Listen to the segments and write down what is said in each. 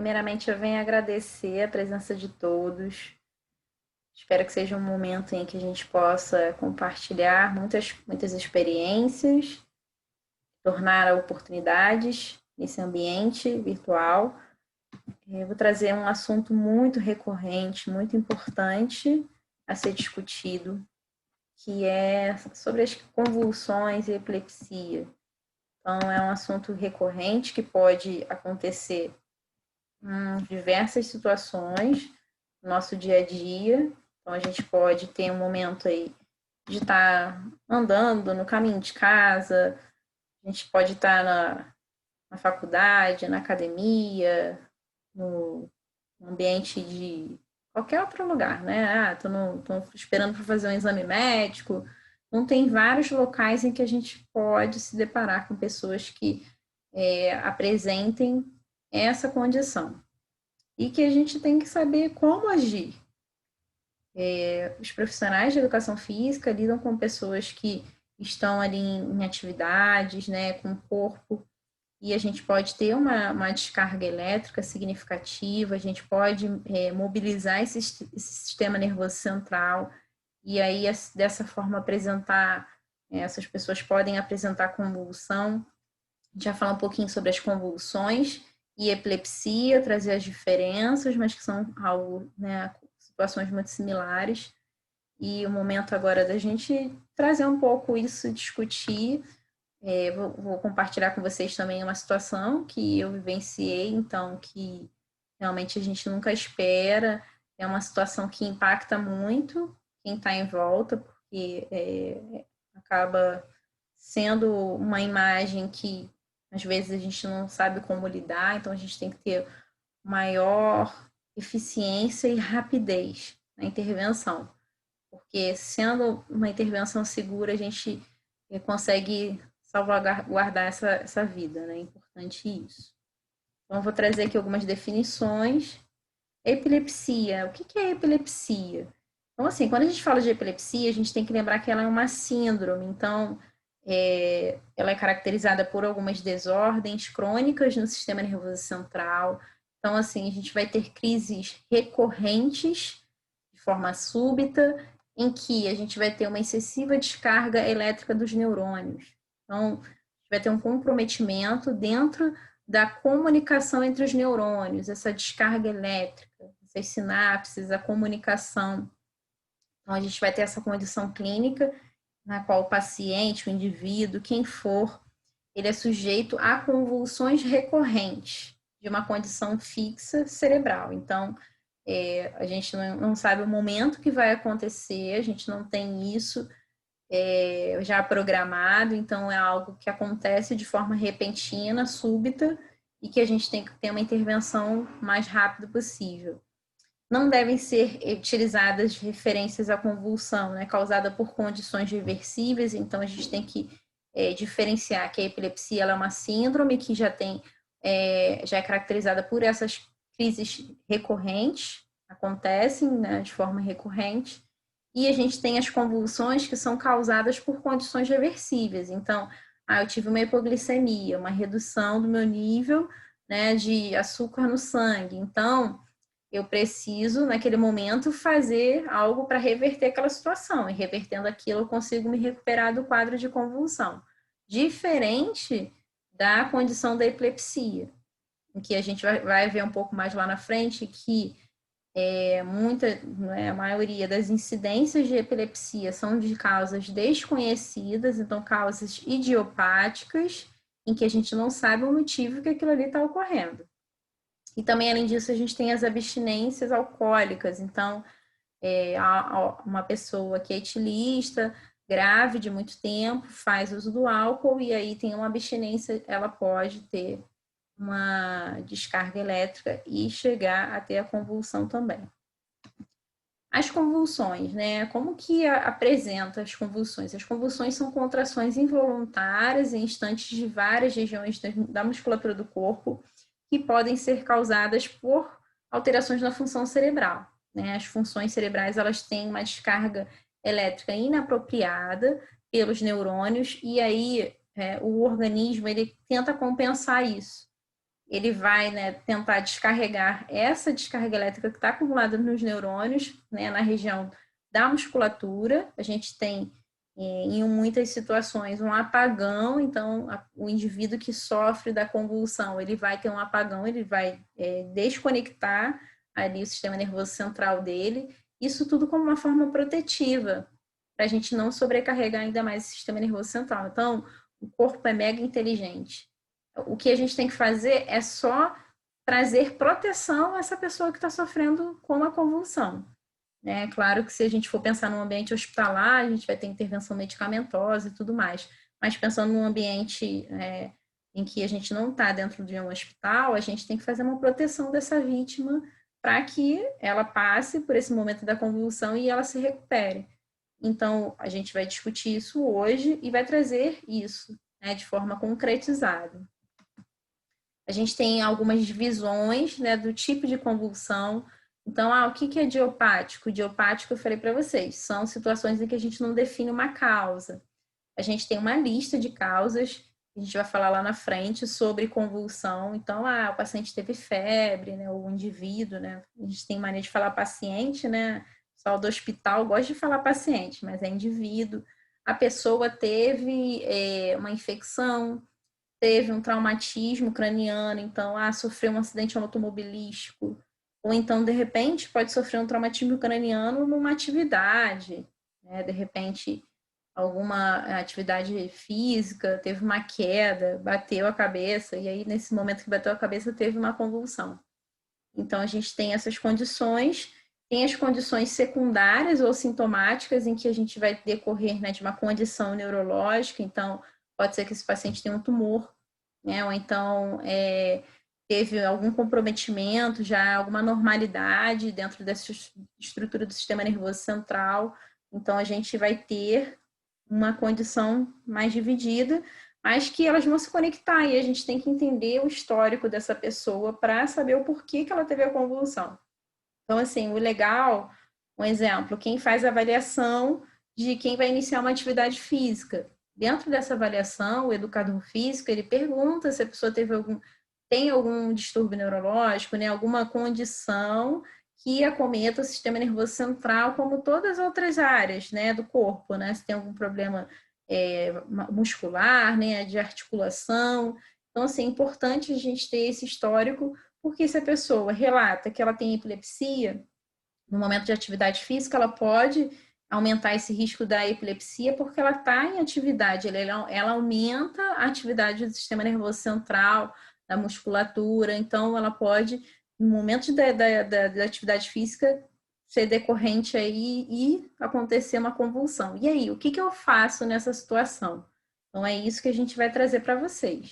Primeiramente, eu venho agradecer a presença de todos. Espero que seja um momento em que a gente possa compartilhar muitas experiências, tornar oportunidades nesse ambiente virtual. Eu vou trazer um assunto muito recorrente, muito importante a ser discutido, que é sobre as convulsões e epilepsia. Então, é um assunto recorrente que pode acontecer em diversas situações no nosso dia a dia. Então, a gente pode ter um momento aí de estar andando no caminho de casa, a gente pode estar na faculdade, na academia, no ambiente de qualquer outro lugar, né? Tô esperando para fazer um exame médico. Então, tem vários locais em que a gente pode se deparar com pessoas que apresentem essa condição e que a gente tem que saber como agir. Os profissionais de educação física lidam com pessoas que estão ali em atividades, né, com o corpo, e a gente pode ter uma descarga elétrica significativa, a gente pode mobilizar esse sistema nervoso central, e aí dessa forma apresentar, essas pessoas podem apresentar convulsão. A gente vai falar um pouquinho sobre as convulsões e epilepsia, trazer as diferenças, mas que são algo, né, situações muito similares. E o momento agora da gente trazer um pouco isso, discutir. Vou compartilhar com vocês também uma situação que eu vivenciei, então, que realmente a gente nunca espera. É uma situação que impacta muito quem está em volta, porque acaba sendo uma imagem que às vezes a gente não sabe como lidar, então a gente tem que ter maior eficiência e rapidez na intervenção, porque sendo uma intervenção segura, a gente consegue salvaguardar essa vida, né? É importante isso. Então, vou trazer aqui algumas definições. Epilepsia. O que é epilepsia? Então, assim, quando a gente fala de epilepsia, a gente tem que lembrar que ela é uma síndrome. Então, ela é caracterizada por algumas desordens crônicas no sistema nervoso central. Então, assim, a gente vai ter crises recorrentes, de forma súbita, em que a gente vai ter uma excessiva descarga elétrica dos neurônios. Então, a gente vai ter um comprometimento dentro da comunicação entre os neurônios, essa descarga elétrica, essas sinapses, a comunicação. Então, a gente vai ter essa condição clínica na qual o paciente, o indivíduo, quem for, ele é sujeito a convulsões recorrentes de uma condição fixa cerebral. Então, a gente não sabe o momento que vai acontecer, a gente não tem isso já programado, então é algo que acontece de forma repentina, súbita, e que a gente tem que ter uma intervenção mais rápido possível. Não devem ser utilizadas referências à convulsão, né, causada por condições reversíveis, então a gente tem que diferenciar que a epilepsia ela é uma síndrome que já é caracterizada por essas crises recorrentes, acontecem, né, de forma recorrente, e a gente tem as convulsões que são causadas por condições reversíveis. Então, eu tive uma hipoglicemia, uma redução do meu nível, né, de açúcar no sangue. Então, eu preciso, naquele momento, fazer algo para reverter aquela situação. E revertendo aquilo, eu consigo me recuperar do quadro de convulsão. Diferente da condição da epilepsia, em que a gente vai ver um pouco mais lá na frente que a maioria das incidências de epilepsia são de causas desconhecidas, então causas idiopáticas, em que a gente não sabe o motivo que aquilo ali está ocorrendo. E também, além disso, a gente tem as abstinências alcoólicas. Então, uma pessoa que é etilista, grave de muito tempo, faz uso do álcool e aí tem uma abstinência, ela pode ter uma descarga elétrica e chegar a ter a convulsão também. As convulsões, né? Como que apresenta as convulsões? As convulsões são contrações involuntárias em instantes de várias regiões da musculatura do corpo que podem ser causadas por alterações na função cerebral, né? As funções cerebrais, elas têm uma descarga elétrica inapropriada pelos neurônios e aí o organismo, ele tenta compensar isso. ele vai, né, tentar descarregar essa descarga elétrica que está acumulada nos neurônios, né, na região da musculatura. A gente tem, em muitas situações, um apagão. Então, o indivíduo que sofre da convulsão, ele vai ter um apagão, ele vai desconectar ali o sistema nervoso central dele. Isso tudo como uma forma protetiva, para a gente não sobrecarregar ainda mais o sistema nervoso central. Então, o corpo é mega inteligente. O que a gente tem que fazer é só trazer proteção a essa pessoa que está sofrendo com a convulsão. É claro que se a gente for pensar num ambiente hospitalar, a gente vai ter intervenção medicamentosa e tudo mais. Mas pensando num ambiente em que a gente não está dentro de um hospital, a gente tem que fazer uma proteção dessa vítima para que ela passe por esse momento da convulsão e ela se recupere. Então, a gente vai discutir isso hoje e vai trazer isso, né, de forma concretizada. A gente tem algumas divisões, né, do tipo de convulsão. Então, o que é idiopático? Idiopático, eu falei para vocês, são situações em que a gente não define uma causa. A gente tem uma lista de causas, a gente vai falar lá na frente sobre convulsão. Então, o paciente teve febre, né, ou o indivíduo, né? A gente tem mania de falar paciente, né? O pessoal do hospital gosta de falar paciente, mas é indivíduo. A pessoa teve uma infecção, teve um traumatismo craniano, então, sofreu um acidente automobilístico, ou então, de repente, pode sofrer um traumatismo craniano numa atividade, né? De repente, alguma atividade física, teve uma queda, bateu a cabeça, e aí, nesse momento que bateu a cabeça, teve uma convulsão. Então, a gente tem essas condições, tem as condições secundárias ou sintomáticas, em que a gente vai decorrer, né, de uma condição neurológica. Então, pode ser que esse paciente tenha um tumor, né, ou então teve algum comprometimento, já alguma normalidade dentro dessa estrutura do sistema nervoso central. Então, a gente vai ter uma condição mais dividida, mas que elas vão se conectar e a gente tem que entender o histórico dessa pessoa para saber o porquê que ela teve a convulsão. Então, assim, o legal, um exemplo, quem faz a avaliação de quem vai iniciar uma atividade física. Dentro dessa avaliação, o educador físico, ele pergunta se a pessoa tem algum distúrbio neurológico, né, alguma condição que acometa o sistema nervoso central, como todas as outras áreas, né, do corpo, né, se tem algum problema muscular, né, de articulação. Então, assim, é importante a gente ter esse histórico, porque se a pessoa relata que ela tem epilepsia, no momento de atividade física, ela pode aumentar esse risco da epilepsia, porque ela está em atividade, ela aumenta a atividade do sistema nervoso central, da musculatura, então ela pode, no momento da atividade física, ser decorrente aí e acontecer uma convulsão. E aí, o que eu faço nessa situação? Então, é isso que a gente vai trazer para vocês.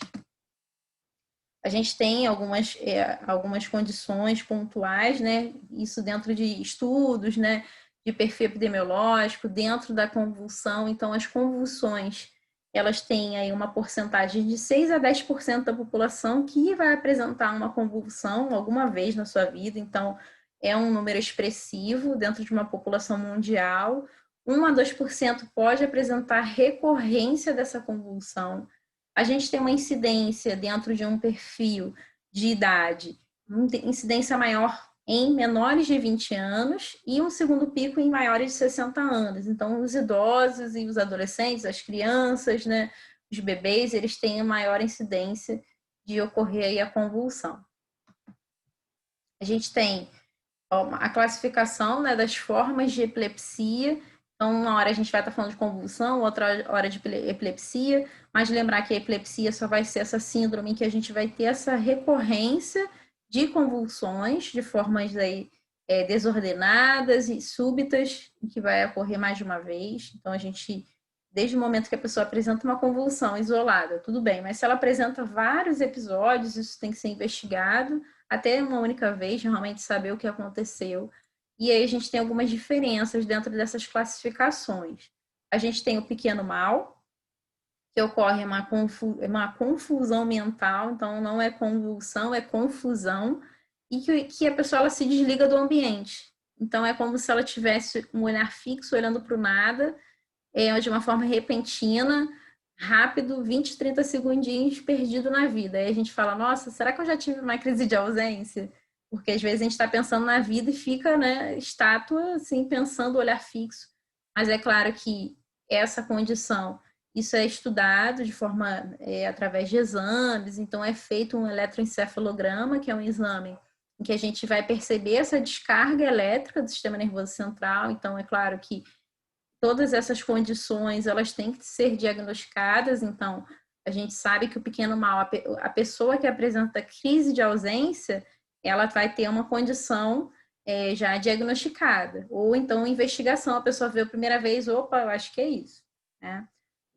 A gente tem algumas condições pontuais, né? Isso dentro de estudos, né? De perfil epidemiológico, dentro da convulsão. Então, as convulsões, elas têm aí uma porcentagem de 6 a 10% da população que vai apresentar uma convulsão alguma vez na sua vida. Então, é um número expressivo dentro de uma população mundial. 1 a 2% pode apresentar recorrência dessa convulsão. A gente tem uma incidência dentro de um perfil de idade, uma incidência maior em menores de 20 anos e um segundo pico em maiores de 60 anos. Então, os idosos e os adolescentes, as crianças, né, os bebês, eles têm maior incidência de ocorrer aí a convulsão. A gente tem a classificação, né, das formas de epilepsia. Então, uma hora a gente vai estar falando de convulsão, outra hora de epilepsia, mas lembrar que a epilepsia só vai ser essa síndrome em que a gente vai ter essa recorrência de convulsões de formas aí, desordenadas e súbitas, que vai ocorrer mais de uma vez. Então, a gente, desde o momento que a pessoa apresenta uma convulsão isolada, tudo bem, mas se ela apresenta vários episódios, isso tem que ser investigado, até uma única vez, realmente saber o que aconteceu. E aí a gente tem algumas diferenças dentro dessas classificações. A gente tem o pequeno mal, que ocorre uma confusão mental, então não é convulsão, é confusão, e que a pessoa ela se desliga do ambiente. Então é como se ela tivesse um olhar fixo olhando para o nada, de uma forma repentina, rápido, 20, 30 segundinhos perdido na vida. Aí a gente fala, nossa, será que eu já tive uma crise de ausência? Porque às vezes a gente está pensando na vida e fica, né, estátua, assim, pensando, olhar fixo. Mas é claro que essa condição, isso é estudado de forma, através de exames, então é feito um eletroencefalograma, que é um exame em que a gente vai perceber essa descarga elétrica do sistema nervoso central, então é claro que todas essas condições, elas têm que ser diagnosticadas, então a gente sabe que o pequeno mal, a pessoa que apresenta crise de ausência, ela vai ter uma condição já diagnosticada, ou então investigação, a pessoa vê a primeira vez, opa, eu acho que é isso, né?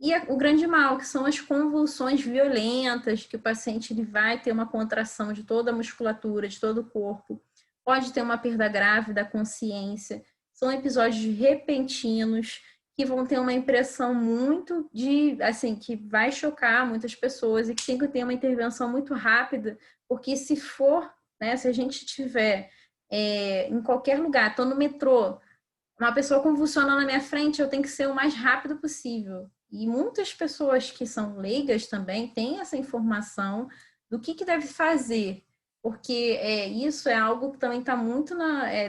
E o grande mal, que são as convulsões violentas, que o paciente ele vai ter uma contração de toda a musculatura, de todo o corpo, pode ter uma perda grave da consciência, são episódios repentinos que vão ter uma impressão muito de, assim, que vai chocar muitas pessoas e que tem que ter uma intervenção muito rápida, porque se for, né, se a gente tiver em qualquer lugar, estou no metrô, uma pessoa convulsionando na minha frente, eu tenho que ser o mais rápido possível. E muitas pessoas que são leigas também têm essa informação do que deve fazer, porque isso é algo que também está muito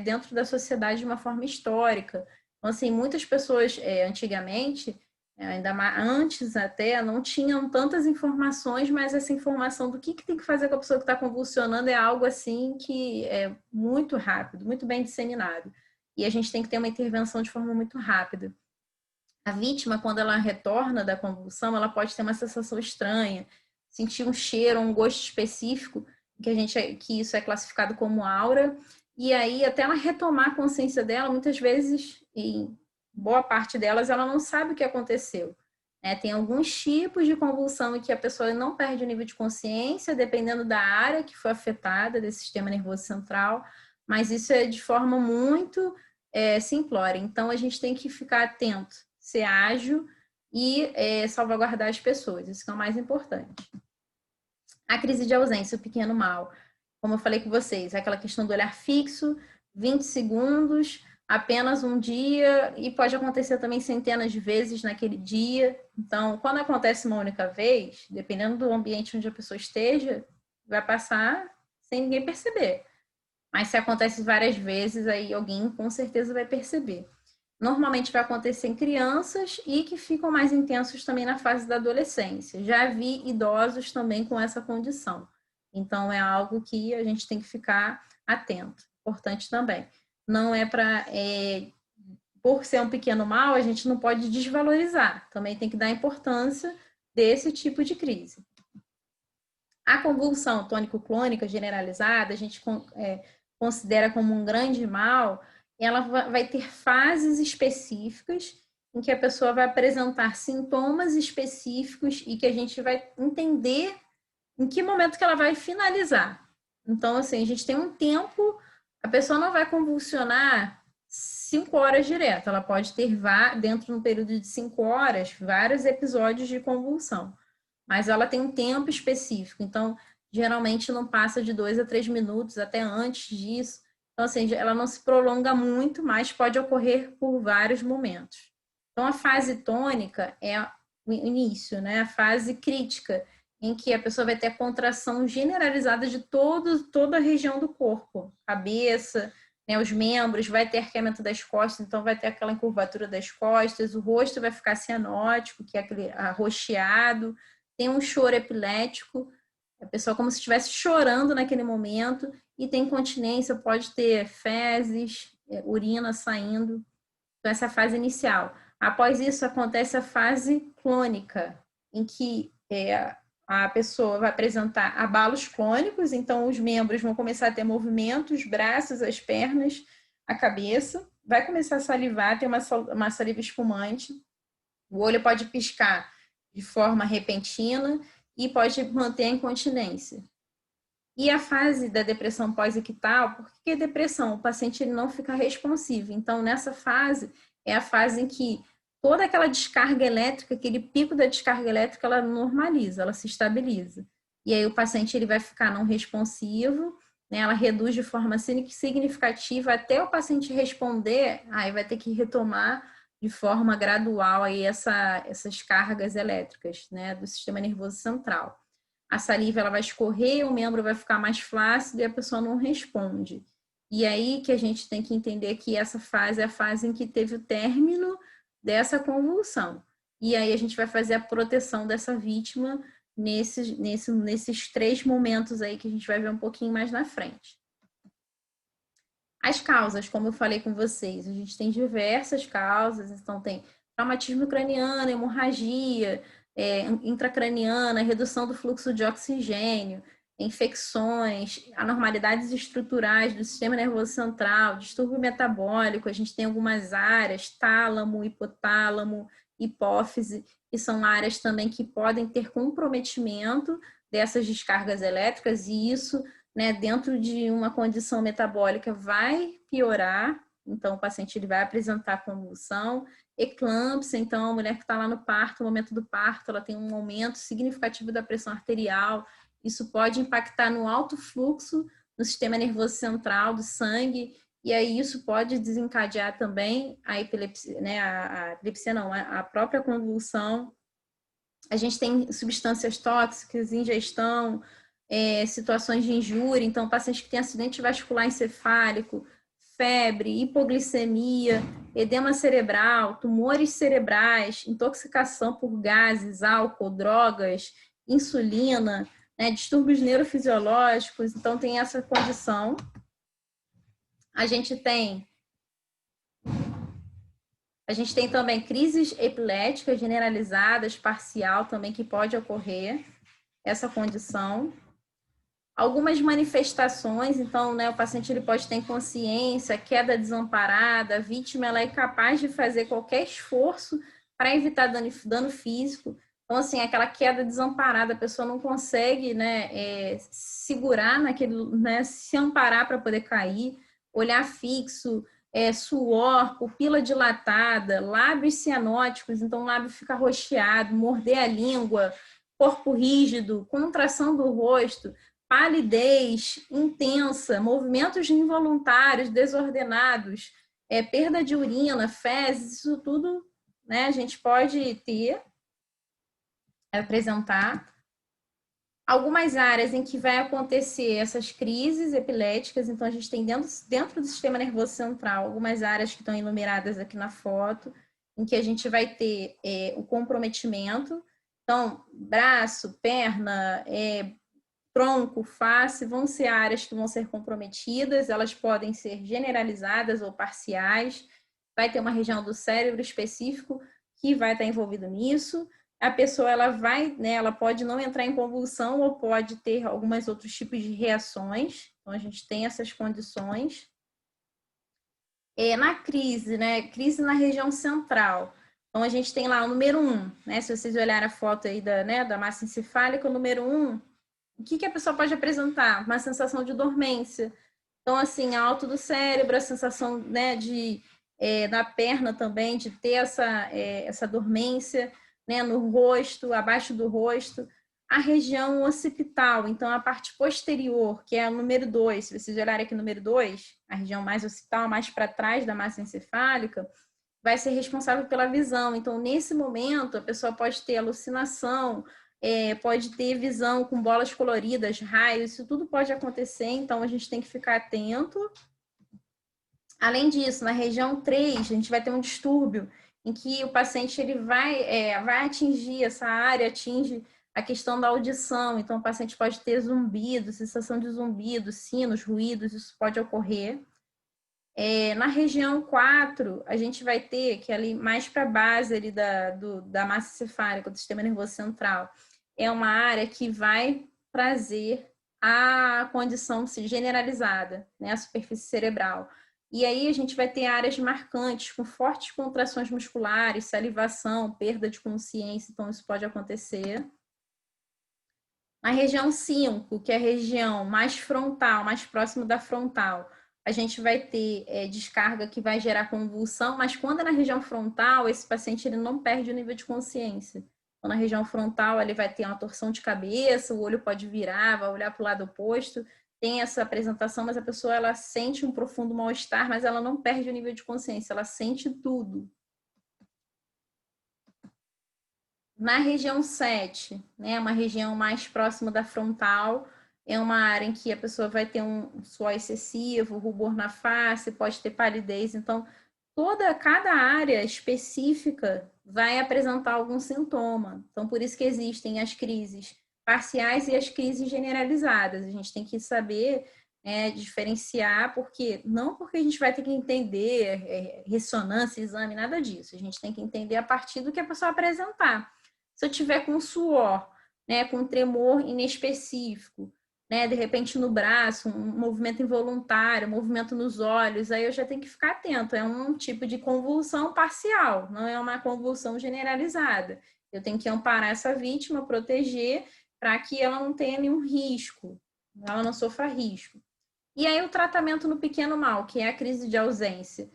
dentro da sociedade de uma forma histórica. Então, assim, muitas pessoas antigamente, ainda mais antes até, não tinham tantas informações, mas essa informação do que tem que fazer com a pessoa que está convulsionando é algo assim que é muito rápido, muito bem disseminado. E a gente tem que ter uma intervenção de forma muito rápida. A vítima, quando ela retorna da convulsão, ela pode ter uma sensação estranha, sentir um cheiro, um gosto específico, que isso é classificado como aura, e aí até ela retomar a consciência dela, muitas vezes, em boa parte delas, ela não sabe o que aconteceu. Tem alguns tipos de convulsão em que a pessoa não perde o nível de consciência, dependendo da área que foi afetada desse sistema nervoso central, mas isso é de forma muito simplória. Então, a gente tem que ficar atento, ser ágil e salvaguardar as pessoas. Isso que é o mais importante. A crise de ausência, o pequeno mal. Como eu falei com vocês, é aquela questão do olhar fixo, 20 segundos, apenas um dia, e pode acontecer também centenas de vezes naquele dia. Então, quando acontece uma única vez, dependendo do ambiente onde a pessoa esteja, vai passar sem ninguém perceber. Mas se acontece várias vezes, aí alguém com certeza vai perceber. Normalmente vai acontecer em crianças e que ficam mais intensos também na fase da adolescência. Já vi idosos também com essa condição. Então, é algo que a gente tem que ficar atento. Importante também. Não é para... por ser um pequeno mal, a gente não pode desvalorizar. Também tem que dar importância desse tipo de crise. A convulsão tônico-clônica generalizada, a gente considera como um grande mal, ela vai ter fases específicas em que a pessoa vai apresentar sintomas específicos e que a gente vai entender em que momento que ela vai finalizar. Então, assim, a gente tem um tempo, a pessoa não vai convulsionar 5 horas direto, ela pode ter, dentro de um período de 5 horas, vários episódios de convulsão, mas ela tem um tempo específico, então, geralmente não passa de 2 a 3 minutos, até antes disso. Então, assim, ela não se prolonga muito, mas pode ocorrer por vários momentos. Então, a fase tônica é o início, né? A fase crítica, em que a pessoa vai ter a contração generalizada de toda a região do corpo, cabeça, né, os membros, vai ter arqueamento das costas, então vai ter aquela encurvatura das costas, o rosto vai ficar cianótico, que é aquele arroxeado, tem um choro epilético, a pessoa como se estivesse chorando naquele momento, e tem incontinência, pode ter fezes, urina saindo. Então, essa é a fase inicial. Após isso, acontece a fase clônica, em que a pessoa vai apresentar abalos clônicos, então os membros vão começar a ter movimento, os braços, as pernas, a cabeça, vai começar a salivar, ter uma saliva espumante, o olho pode piscar de forma repentina e pode manter a incontinência. E a fase da depressão pós-ictal, por que depressão? O paciente ele não fica responsivo. Então, nessa fase, é a fase em que toda aquela descarga elétrica, aquele pico da descarga elétrica, ela normaliza, ela se estabiliza. E aí o paciente ele vai ficar não responsivo, né? Ela reduz de forma significativa até o paciente responder, aí vai ter que retomar de forma gradual aí essas cargas elétricas, né, do sistema nervoso central. A saliva ela vai escorrer, o membro vai ficar mais flácido e a pessoa não responde. E aí que a gente tem que entender que essa fase é a fase em que teve o término dessa convulsão. E aí a gente vai fazer a proteção dessa vítima nesses 3 momentos aí que a gente vai ver um pouquinho mais na frente. As causas, como eu falei com vocês, a gente tem diversas causas, então tem traumatismo craniano, hemorragia intracraniana, redução do fluxo de oxigênio, infecções, anormalidades estruturais do sistema nervoso central, distúrbio metabólico, a gente tem algumas áreas, tálamo, hipotálamo, hipófise, que são áreas também que podem ter comprometimento dessas descargas elétricas, e isso, né, dentro de uma condição metabólica vai piorar, então o paciente ele vai apresentar convulsão, eclâmpsia, então a mulher que está lá no parto, no momento do parto, ela tem um aumento significativo da pressão arterial, isso pode impactar no alto fluxo no sistema nervoso central do sangue, e aí isso pode desencadear também a epilepsia, né, a epilepsia não, a própria convulsão. A gente tem substâncias tóxicas, ingestão, situações de injúria, então paciente que tem acidente vascular encefálico, febre, hipoglicemia, edema cerebral, tumores cerebrais, intoxicação por gases, álcool, drogas, insulina, né, distúrbios neurofisiológicos, então tem essa condição. A gente tem também crises epiléticas generalizadas, parcial também, que pode ocorrer essa condição. Algumas manifestações, então, né, o paciente ele pode ter inconsciência, queda desamparada, a vítima ela é capaz de fazer qualquer esforço para evitar dano físico. Então, assim, aquela queda desamparada, a pessoa não consegue, né, segurar naquele, né, se amparar para poder cair, olhar fixo, suor, pupila dilatada, lábios cianóticos, então o lábio fica roxeado, morder a língua, corpo rígido, contração do rosto, palidez intensa, movimentos involuntários, desordenados, perda de urina, fezes, isso tudo, né, a gente pode ter, apresentar. Algumas áreas em que vai acontecer essas crises epiléticas, então a gente tem dentro do sistema nervoso central algumas áreas que estão enumeradas aqui na foto, em que a gente vai ter o comprometimento, então braço, perna, tronco, face, vão ser áreas que vão ser comprometidas, elas podem ser generalizadas ou parciais, vai ter uma região do cérebro específico que vai estar envolvido nisso. A pessoa ela vai, né, ela pode não entrar em convulsão ou pode ter alguns outros tipos de reações. Então a gente tem essas condições. Na crise, né, crise na região central. Então a gente tem lá o número 1, né, se vocês olharem a foto aí da massa encefálica, o número 1, o que a pessoa pode apresentar? Uma sensação de dormência. Então, assim, alto do cérebro, a sensação, né, na perna também, de ter essa dormência, né, no rosto, abaixo do rosto. A região occipital, então a parte posterior, que é o número 2, se vocês olharem aqui o número 2, a região mais occipital, mais para trás da massa encefálica, vai ser responsável pela visão. Então, nesse momento, a pessoa pode ter alucinação, pode ter visão com bolas coloridas, raios, isso tudo pode acontecer, então a gente tem que ficar atento. Além disso, na região 3, a gente vai ter um distúrbio em que o paciente ele vai atingir essa área, atinge a questão da audição, então o paciente pode ter zumbido, sensação de zumbido, sinos, ruídos, isso pode ocorrer. Na região 4, a gente vai ter, que é ali mais para a base ali da massa encefálica, do sistema nervoso central, é uma área que vai trazer a condição generalizada, né, a superfície cerebral. E aí a gente vai ter áreas marcantes, com fortes contrações musculares, salivação, perda de consciência, então isso pode acontecer. Na região 5, que é a região mais frontal, mais próximo da frontal, a gente vai ter descarga que vai gerar convulsão, mas quando é na região frontal, esse paciente ele não perde o nível de consciência. Então, na região frontal, ele vai ter uma torção de cabeça, o olho pode virar, vai olhar para o lado oposto, tem essa apresentação, mas a pessoa ela sente um profundo mal-estar, mas ela não perde o nível de consciência, ela sente tudo. Na região 7, né, uma região mais próxima da frontal, é uma área em que a pessoa vai ter um suor excessivo, rubor na face, pode ter palidez. Então, cada área específica vai apresentar algum sintoma. Então, por isso que existem as crises parciais e as crises generalizadas. A gente tem que saber diferenciar, não porque a gente vai ter que entender ressonância, exame, nada disso. A gente tem que entender a partir do que a pessoa apresentar. Se eu tiver com suor, né, com tremor inespecífico, né, de repente no braço, um movimento involuntário, um movimento nos olhos, aí eu já tenho que ficar atento. É um tipo de convulsão parcial, não é uma convulsão generalizada. Eu tenho que amparar essa vítima, proteger, para que ela não tenha nenhum risco, ela não sofra risco. E aí o tratamento no pequeno mal, que é a crise de ausência.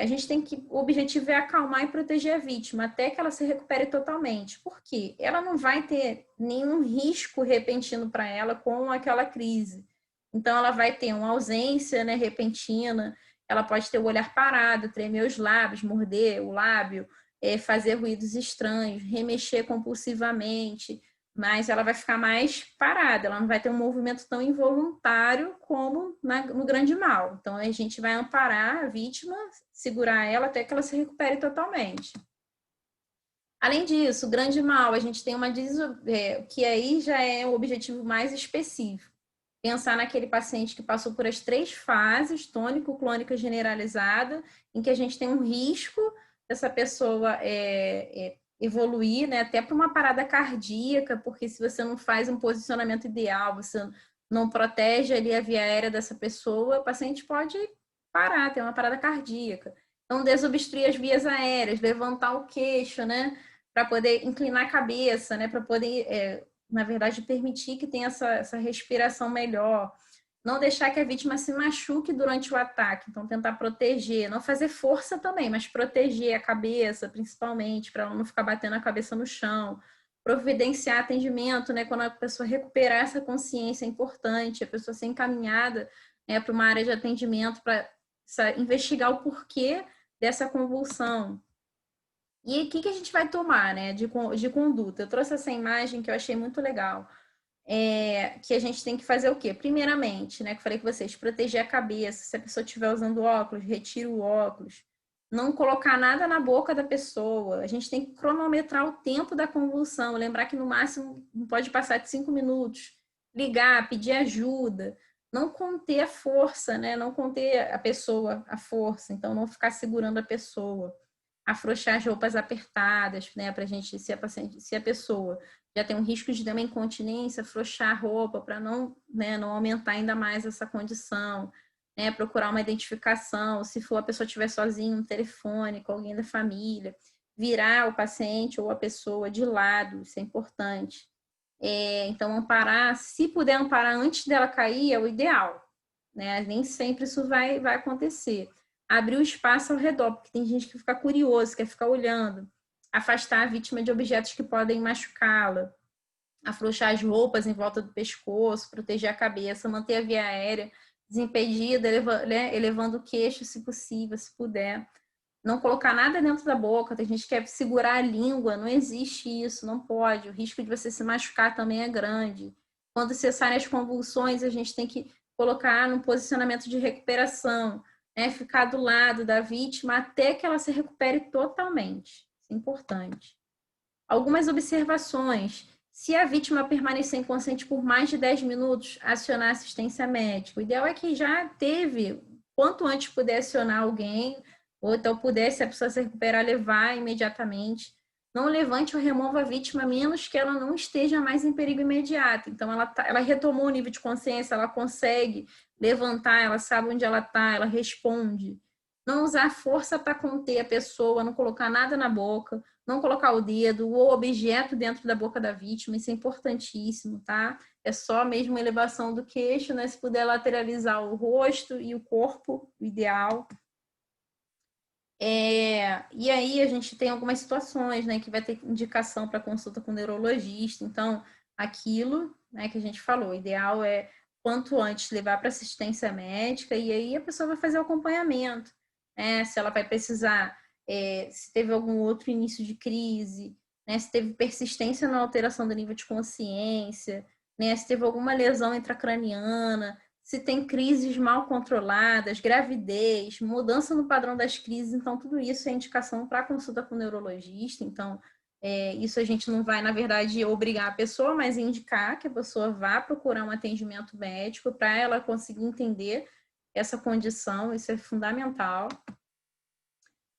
A gente tem que, o objetivo é acalmar e proteger a vítima até que ela se recupere totalmente. Por quê? Ela não vai ter nenhum risco repentino para ela com aquela crise. Então ela vai ter uma ausência, né, repentina, ela pode ter o olhar parado, tremer os lábios, morder o lábio, fazer ruídos estranhos, remexer compulsivamente, mas ela vai ficar mais parada, ela não vai ter um movimento tão involuntário como no grande mal. Então, a gente vai amparar a vítima, segurar ela até que ela se recupere totalmente. Além disso, o grande mal, a gente tem que aí já é o objetivo mais específico. Pensar naquele paciente que passou por as 3 fases, tônico, clônica generalizada, em que a gente tem um risco dessa pessoa evoluir, né, até para uma parada cardíaca, porque se você não faz um posicionamento ideal, você não protege ali a via aérea dessa pessoa, o paciente pode parar, ter uma parada cardíaca. Então, desobstruir as vias aéreas, levantar o queixo, né, para poder inclinar a cabeça, né, para poder, na verdade, permitir que tenha essa respiração melhor. Não deixar que a vítima se machuque durante o ataque, então tentar proteger, não fazer força também, mas proteger a cabeça, principalmente, para ela não ficar batendo a cabeça no chão. Providenciar atendimento, né? Quando a pessoa recuperar essa consciência é importante, a pessoa ser encaminhada, né, para uma área de atendimento para investigar o porquê dessa convulsão. E o que a gente vai tomar, né, de conduta? Eu trouxe essa imagem que eu achei muito legal. Que a gente tem que fazer o quê? Primeiramente, né, que eu falei com vocês, proteger a cabeça. Se a pessoa estiver usando óculos, retira o óculos. Não colocar nada na boca da pessoa. A gente tem que cronometrar o tempo da convulsão. Lembrar que no máximo não pode passar de 5 minutos. Ligar, pedir ajuda. Não conter a força, né? Não conter a pessoa, a força. Então, não ficar segurando a pessoa. Afrouxar as roupas apertadas, né? Pra gente, se a pessoa já tem um risco de ter uma incontinência, afrouxar a roupa para não, né, não aumentar ainda mais essa condição, né, procurar uma identificação, se for a pessoa estiver sozinha, um telefone com alguém da família, virar o paciente ou a pessoa de lado, isso é importante. Então, amparar, se puder amparar antes dela cair, é o ideal, né? Nem sempre isso vai acontecer. Abrir o espaço ao redor, porque tem gente que fica curioso, quer ficar olhando, afastar a vítima de objetos que podem machucá-la, afrouxar as roupas em volta do pescoço, proteger a cabeça, manter a via aérea desimpedida, elevando o queixo se possível, se puder. Não colocar nada dentro da boca, tem gente que quer segurar a língua, não existe isso, não pode. O risco de você se machucar também é grande. Quando cessarem as convulsões, a gente tem que colocar num posicionamento de recuperação, né? Ficar do lado da vítima até que ela se recupere totalmente. Isso é importante. Algumas observações. Se a vítima permanecer inconsciente por mais de 10 minutos, acionar assistência médica. O ideal é que já teve, quanto antes puder acionar alguém, ou então pudesse a pessoa se recuperar, levar imediatamente. Não levante ou remova a vítima, a menos que ela não esteja mais em perigo imediato. Então, ela retomou o nível de consciência, ela consegue levantar, ela sabe onde ela está, ela responde. Não usar força para conter a pessoa, não colocar nada na boca, não colocar o dedo ou objeto dentro da boca da vítima, isso é importantíssimo, tá? É só mesmo a elevação do queixo, né? Se puder lateralizar o rosto e o corpo, o ideal. E aí a gente tem algumas situações, né, que vai ter indicação para consulta com o neurologista. Então, aquilo, né, que a gente falou, o ideal é quanto antes levar para assistência médica e aí a pessoa vai fazer o acompanhamento, né? Se ela vai precisar, se teve algum outro início de crise, né? Se teve persistência na alteração do nível de consciência, né? Se teve alguma lesão intracraniana, se tem crises mal controladas, gravidez, mudança no padrão das crises. Então, tudo isso é indicação para consulta com o neurologista. Então, isso a gente não vai, na verdade, obrigar a pessoa, mas indicar que a pessoa vá procurar um atendimento médico para ela conseguir entender essa condição. Isso é fundamental.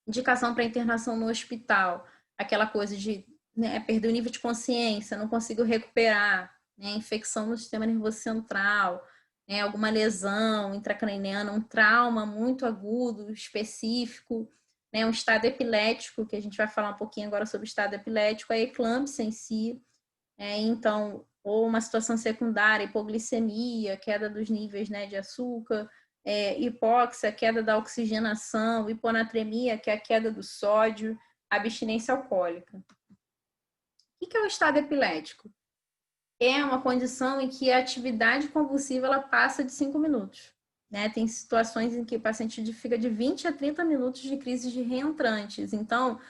Indicação para internação no hospital, aquela coisa de, né, perder o nível de consciência, não consigo recuperar, né, infecção no sistema nervoso central, né, alguma lesão intracraniana, um trauma muito agudo, específico, né, um estado epilético, que a gente vai falar um pouquinho agora sobre o estado epilético, a eclâmpsia em si, então, ou uma situação secundária, hipoglicemia, queda dos níveis, né, de açúcar, hipóxia, queda da oxigenação, hiponatremia, que é a queda do sódio, abstinência alcoólica. O que é o estado epilético? É uma condição em que a atividade convulsiva ela passa de 5 minutos. Né? Tem situações em que o paciente fica de 20 a 30 minutos de crises de reentrantes. Então,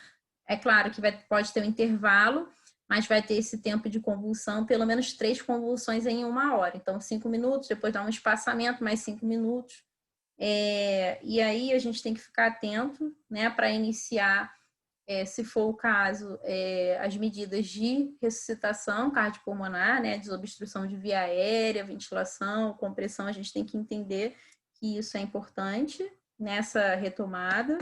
é claro que pode ter um intervalo, mas vai ter esse tempo de convulsão, pelo menos 3 convulsões em 1 hora. Então, 5 minutos, depois dá um espaçamento, mais 5 minutos. E aí a gente tem que ficar atento, né, para iniciar, se for o caso, as medidas de ressuscitação cardiopulmonar, né, desobstrução de via aérea, ventilação, compressão. A gente tem que entender que isso é importante nessa retomada.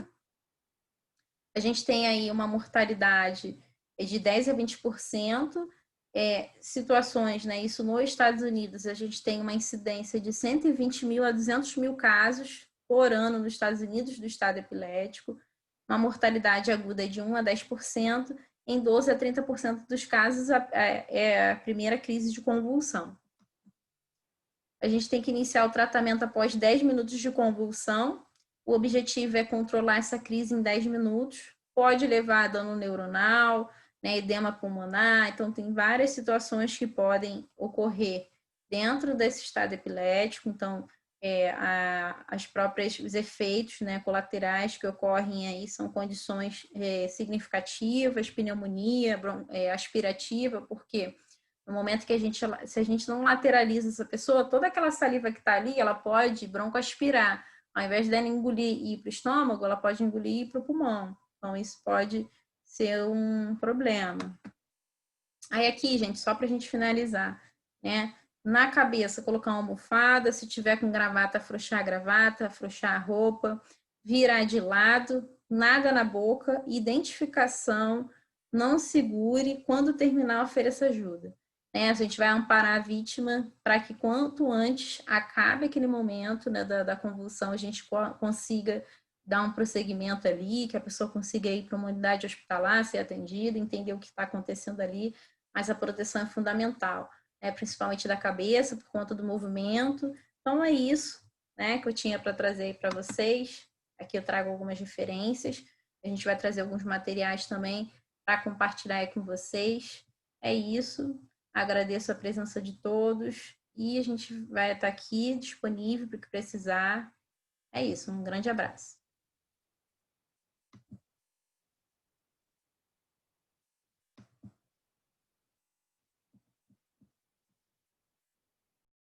A gente tem aí uma mortalidade de 10 a 20%. Situações, né? Isso nos Estados Unidos, a gente tem uma incidência de 120 mil a 200 mil casos por ano nos Estados Unidos do estado epilético, uma mortalidade aguda de 1 a 10%, em 12 a 30% dos casos é a primeira crise de convulsão. A gente tem que iniciar o tratamento após 10 minutos de convulsão. O objetivo é controlar essa crise em 10 minutos. Pode levar a dano neuronal, né, edema pulmonar. Então, tem várias situações que podem ocorrer dentro desse estado epilético. Então, os efeitos, né, colaterais que ocorrem aí são condições significativas, pneumonia aspirativa, porque no momento que se a gente não lateraliza essa pessoa, toda aquela saliva que está ali, ela pode broncoaspirar. Ao invés dela engolir e ir para o estômago, ela pode engolir e ir para o pulmão. Então, isso pode ser um problema. Aí aqui, gente, só para a gente finalizar, né? Na cabeça, colocar uma almofada, se tiver com gravata, afrouxar a gravata, afrouxar a roupa, virar de lado, nada na boca, identificação, não segure, quando terminar, ofereça ajuda. Né? A gente vai amparar a vítima para que quanto antes acabe aquele momento, né, da convulsão, a gente consiga dar um prosseguimento ali, que a pessoa consiga ir para uma unidade hospitalar, ser atendida, entender o que está acontecendo ali, mas a proteção é fundamental, né, principalmente da cabeça, por conta do movimento. Então, é isso, né, que eu tinha para trazer para vocês. Aqui eu trago algumas referências, a gente vai trazer alguns materiais também para compartilhar aí com vocês. É isso, agradeço a presença de todos e a gente vai estar aqui disponível para o que precisar. É isso, um grande abraço.